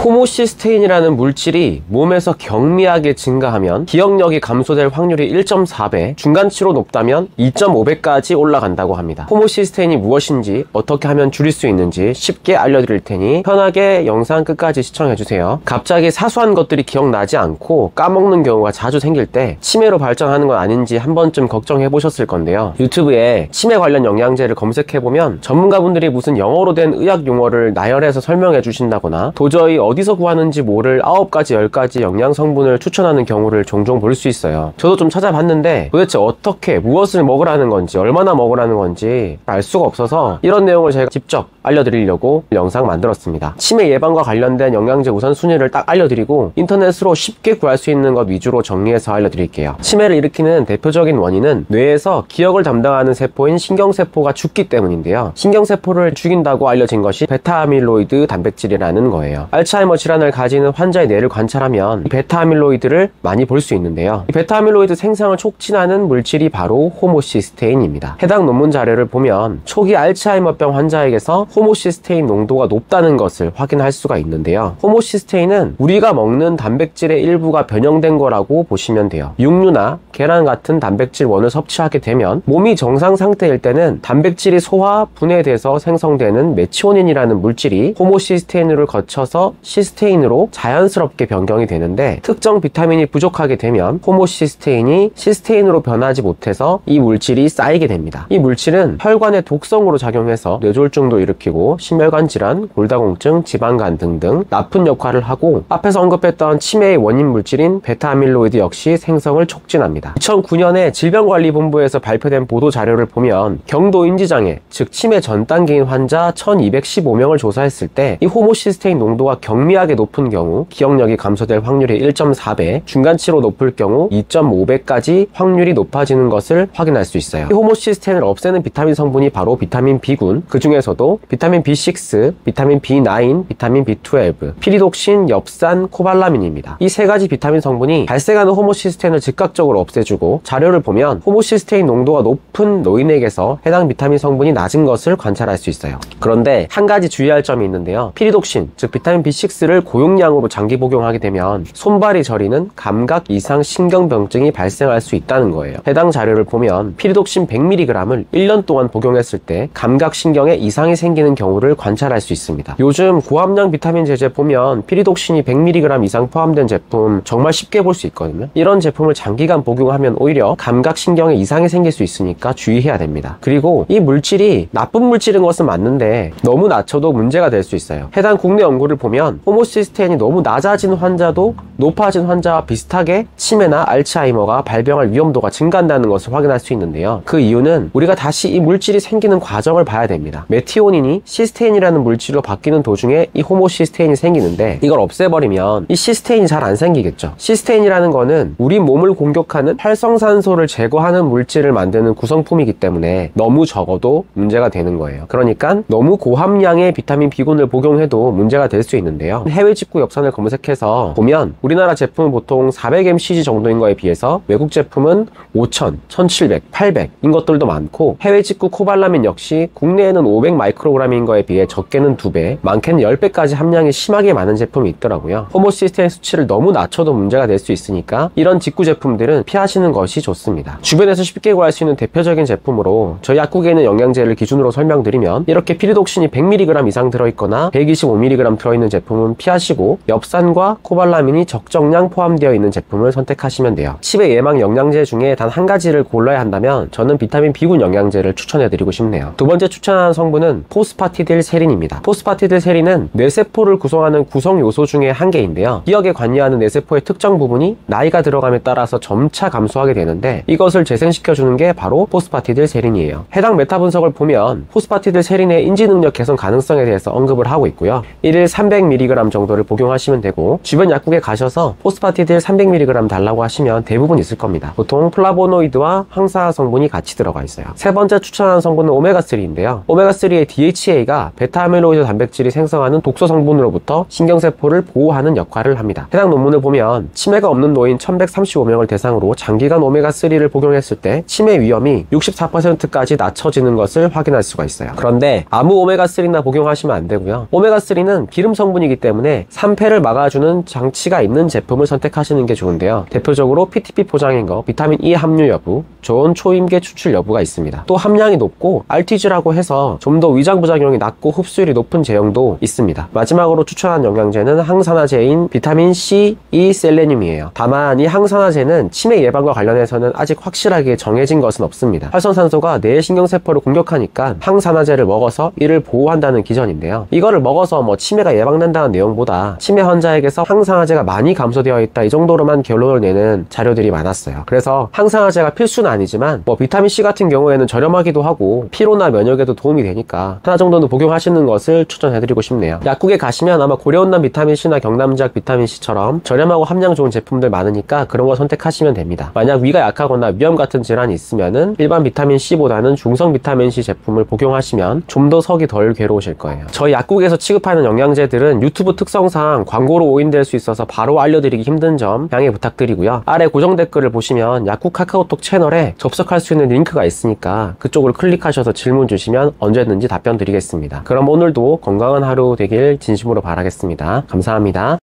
호모시스테인이라는 물질이 몸에서 경미하게 증가하면 기억력이 감소될 확률이 1.4배, 중간치로 높다면 2.5배까지 올라간다고 합니다. 호모시스테인이 무엇인지, 어떻게 하면 줄일 수 있는지 쉽게 알려드릴 테니 편하게 영상 끝까지 시청해주세요. 갑자기 사소한 것들이 기억나지 않고 까먹는 경우가 자주 생길 때 치매로 발전하는 건 아닌지 한 번쯤 걱정해 보셨을 건데요. 유튜브에 치매 관련 영양제를 검색해보면 전문가분들이 무슨 영어로 된 의학 용어를 나열해서 설명해 주신다거나 도저히 어디서 구하는지 모를 9가지 10가지 영양 성분을 추천하는 경우를 종종 볼 수 있어요. 저도 좀 찾아봤는데 도대체 어떻게 무엇을 먹으라는 건지 얼마나 먹으라는 건지 알 수가 없어서 이런 내용을 제가 직접 알려드리려고 영상 만들었습니다. 치매 예방과 관련된 영양제 우선순위를 딱 알려드리고 인터넷으로 쉽게 구할 수 있는 것 위주로 정리해서 알려드릴게요. 치매를 일으키는 대표적인 원인은 뇌에서 기억을 담당하는 세포인 신경세포가 죽기 때문인데요. 신경세포를 죽인다고 알려진 것이 베타아밀로이드 단백질이라는 거예요. 알츠하이머 질환을 가지는 환자의 뇌를 관찰하면 이 베타아밀로이드를 많이 볼 수 있는데요. 이 베타아밀로이드 생성을 촉진하는 물질이 바로 호모시스테인입니다. 해당 논문 자료를 보면 초기 알츠하이머병 환자에게서 호모시스테인 농도가 높다는 것을 확인할 수가 있는데요. 호모시스테인은 우리가 먹는 단백질의 일부가 변형된 거라고 보시면 돼요. 육류나 계란 같은 단백질원을 섭취하게 되면 몸이 정상 상태일 때는 단백질이 소화, 분해돼서 생성되는 메치오닌이라는 물질이 호모시스테인을 거쳐서 시스테인으로 자연스럽게 변경이 되는데 특정 비타민이 부족하게 되면 호모시스테인이 시스테인으로 변하지 못해서 이 물질이 쌓이게 됩니다. 이 물질은 혈관의 독성으로 작용해서 뇌졸중도 일으키고 심혈관 질환, 골다공증, 지방간 등등 나쁜 역할을 하고 앞에서 언급했던 치매의 원인 물질인 베타아밀로이드 역시 생성을 촉진합니다. 2009년에 질병관리본부에서 발표된 보도 자료를 보면 경도 인지장애, 즉 치매 전 단계인 환자 1215명을 조사했을 때 이 호모시스테인 농도가 경미하게 높은 경우 기억력이 감소될 확률이 1.4배, 중간치로 높을 경우 2.5배까지 확률이 높아지는 것을 확인할 수 있어요. 이 호모시스테인을 없애는 비타민 성분이 바로 비타민 B군, 그 중에서도 비타민 B6, 비타민 B9, 비타민 B12, 피리독신, 엽산, 코발라민입니다. 이 세 가지 비타민 성분이 발생하는 호모시스테인을 즉각적으로 없애주고 자료를 보면 호모시스테인 농도가 높은 노인에게서 해당 비타민 성분이 낮은 것을 관찰할 수 있어요. 그런데 한 가지 주의할 점이 있는데요. 피리독신, 즉 비타민 B6를 고용량으로 장기 복용하게 되면 손발이 저리는 감각 이상 신경병증이 발생할 수 있다는 거예요. 해당 자료를 보면 피리독신 100mg을 1년 동안 복용했을 때 감각신경에 이상이 생기는 경우를 관찰할 수 있습니다. 요즘 고함량 비타민 제제 보면 피리독신이 100mg 이상 포함된 제품 정말 쉽게 볼 수 있거든요. 이런 제품을 장기간 복용하면 오히려 감각신경에 이상이 생길 수 있으니까 주의해야 됩니다. 그리고 이 물질이 나쁜 물질인 것은 맞는데 너무 낮춰도 문제가 될 수 있어요. 해당 국내 연구를 보면 호모시스테인이 너무 낮아진 환자도 높아진 환자와 비슷하게 치매나 알츠하이머가 발병할 위험도가 증가한다는 것을 확인할 수 있는데요. 그 이유는 우리가 다시 이 물질이 생기는 과정을 봐야 됩니다. 메티오닌이 시스테인이라는 물질로 바뀌는 도중에 이 호모시스테인이 생기는데 이걸 없애버리면 이 시스테인이 잘 안 생기겠죠. 시스테인이라는 거는 우리 몸을 공격하는 활성산소를 제거하는 물질을 만드는 구성품이기 때문에 너무 적어도 문제가 되는 거예요. 그러니까 너무 고함량의 비타민 B군을 복용해도 문제가 될 수 있는데요. 해외 직구 엽산을 검색해서 보면 우리나라 제품은 보통 400mcg 정도인 거에 비해서 외국 제품은 5000, 1700, 800인 것들도 많고 해외 직구 코발라민 역시 국내에는 500마이크로그램인 거에 비해 적게는 2배, 많게는 10배까지 함량이 심하게 많은 제품이 있더라고요. 호모시스테인 수치를 너무 낮춰도 문제가 될 수 있으니까 이런 직구 제품들은 피하시는 것이 좋습니다. 주변에서 쉽게 구할 수 있는 대표적인 제품으로 저희 약국에 있는 영양제를 기준으로 설명드리면 이렇게 피리독신이 100mg 이상 들어있거나 125mg 들어있는 제품은 피하시고 엽산과 코발라민이 적정량 포함되어 있는 제품을 선택하시면 돼요. 치매 예방 영양제 중에 단 한 가지를 골라야 한다면 저는 비타민 B군 영양제를 추천해드리고 싶네요. 두 번째 추천하는 성분은 포스파티딜세린입니다. 포스파티딜세린은 뇌세포를 구성하는 구성 요소 중에 한 개인데요. 기억에 관여하는 뇌세포의 특정 부분이 나이가 들어감에 따라서 점차 감소하게 되는데 이것을 재생시켜주는 게 바로 포스파티딜세린이에요. 해당 메타 분석을 보면 포스파티딜세린의 인지 능력 개선 가능성에 대해서 언급을 하고 있고요. 1일 300mg 정도를 복용하시면 되고 주변 약국에 가셔서 포스파티딜 300mg 달라고 하시면 대부분 있을 겁니다. 보통 플라보노이드와 항산화 성분이 같이 들어가 있어요. 세 번째 추천하는 성분은 오메가3인데요. 오메가3의 DHA가 베타아밀로이드 단백질이 생성하는 독소 성분으로부터 신경세포를 보호하는 역할을 합니다. 해당 논문을 보면 치매가 없는 노인 1135명을 대상으로 장기간 오메가3를 복용했을 때 치매 위험이 64%까지 낮춰지는 것을 확인할 수가 있어요. 그런데 아무 오메가3나 복용하시면 안 되고요. 오메가3는 기름 성분이기 되기 때문에 산패를 막아주는 장치가 있는 제품을 선택하시는 게 좋은데요. 대표적으로 PTP 포장인 거, 비타민 E 함유 여부, 좋은 초임계 추출 여부가 있습니다. 또 함량이 높고 RTG라고 해서 좀 더 위장 부작용이 낮고 흡수율이 높은 제형도 있습니다. 마지막으로 추천한 영양제는 항산화제인 비타민 C, E 셀레늄이에요. 다만 이 항산화제는 치매 예방과 관련해서는 아직 확실하게 정해진 것은 없습니다. 활성산소가 뇌의 신경세포를 공격하니까 항산화제를 먹어서 이를 보호한다는 기전인데요. 이거를 먹어서 뭐 치매가 예방된다는 내용보다 치매 환자에게서 항산화제가 많이 감소되어 있다 이 정도로만 결론을 내는 자료들이 많았어요. 그래서 항산화제가 필수는 아니지만 뭐 비타민 C 같은 경우에는 저렴하기도 하고 피로나 면역에도 도움이 되니까 하나 정도는 복용하시는 것을 추천해드리고 싶네요. 약국에 가시면 아마 고려온난 비타민C나 경남지약 비타민C처럼 저렴하고 함량 좋은 제품들 많으니까 그런 거 선택하시면 됩니다. 만약 위가 약하거나 위염 같은 질환이 있으면은 일반 비타민C보다는 중성 비타민C 제품을 복용하시면 좀 더 석이 덜 괴로우실 거예요. 저희 약국에서 취급하는 영양제들은 유튜브 특성상 광고로 오인될 수 있어서 바로 알려드리기 힘든 점 양해 부탁드리고요. 아래 고정 댓글을 보시면 약국 카카오톡 채널에 접속할 수 있는 링크가 있으니까 그쪽을 클릭하셔서 질문 주시면 언제든지 답변 드리겠습니다. 그럼 오늘도 건강한 하루 되길 진심으로 바라겠습니다. 감사합니다.